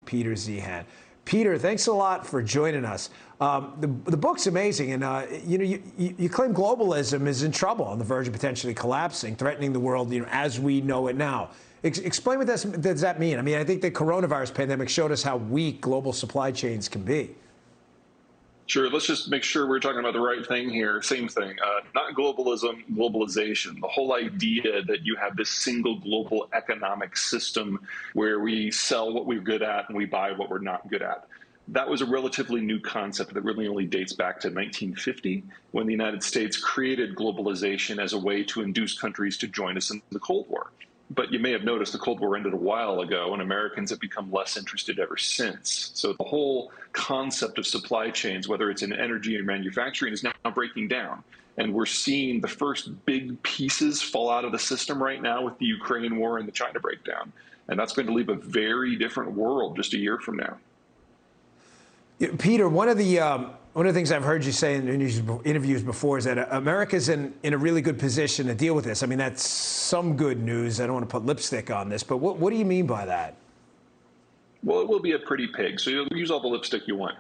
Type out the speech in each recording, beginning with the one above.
Peter Zeihan. Peter, thanks a lot for joining us. The book's amazing, and you claim globalism is in trouble, on the verge of potentially collapsing, threatening the world, as we know it now. Explain what does that mean? I mean, I think the coronavirus pandemic showed us how weak global supply chains can be. Sure. Let's just make sure we're talking about the right thing here. Same thing. Not globalism, globalization. The whole idea that you have this single global economic system where we sell what we're good at and we buy what we're not good at. That was a relatively new concept that really only dates back to 1950, when the United States created globalization as a way to induce countries to join us in the Cold War. But you may have noticed the Cold War ended a while ago, and Americans have become less interested ever since. So the whole concept of supply chains, whether it's in energy or manufacturing, is now breaking down. And we're seeing the first big pieces fall out of the system right now with the Ukraine war and the China breakdown. And that's going to leave a very different world just a year from now. Peter, one of the things I've heard you say in interviews before is that America's in a really good position to deal with this. I mean, that's some good news. I don't want to put lipstick on this, but what do you mean by that? Well, it will be a pretty pig, so you'll use all the lipstick you want.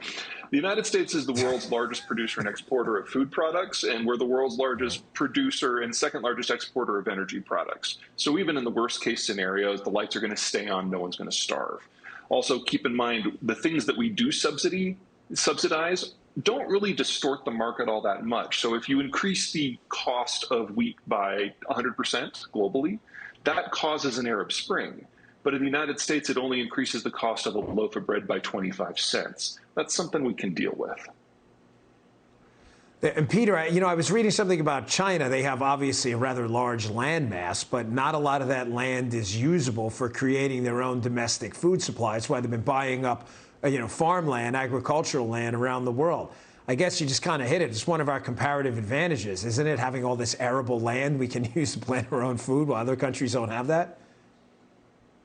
The United States is the world's largest producer and exporter of food products, and we're the world's largest producer and second largest exporter of energy products. So even in the worst case scenarios, the lights are going to stay on, no one's going to starve. Also, keep in mind, the things that we do subsidize don't really distort the market all that much. So if you increase the cost of wheat by 100% globally, that causes an Arab Spring. But in the United States, it only increases the cost of a loaf of bread by 25 cents. That's something we can deal with. And Peter, I was reading something about China. They have obviously a rather large land mass, but not a lot of that land is usable for creating their own domestic food supply. That's why they've been buying up, farmland, agricultural land around the world. I guess you just kind of hit it. It's one of our comparative advantages, isn't it? Having all this arable land we can use to plant our own food while other countries don't have that.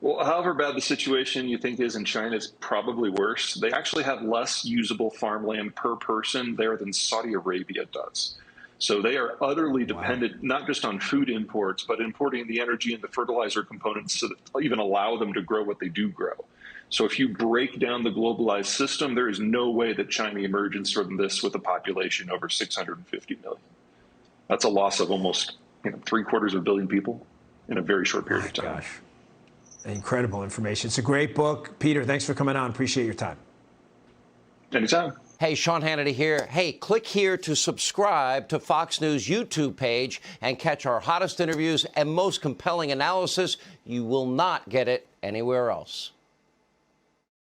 Well, however bad the situation you think is in China, is probably worse. They actually have less usable farmland per person there than Saudi Arabia does. So they are utterly dependent, not just on food imports, but importing the energy and the fertilizer components to even allow them to grow what they do grow. So if you break down the globalized system, there is no way that China emerges from this with a population over 650 million. That's a loss of almost 3/4 billion people in a very short period of time. Gosh. Incredible information. It's a great book. Peter, thanks for coming on. Appreciate your time. Anytime. Hey, Sean Hannity here. Hey, click here to subscribe to Fox News YouTube page and catch our hottest interviews and most compelling analysis. You will not get it anywhere else.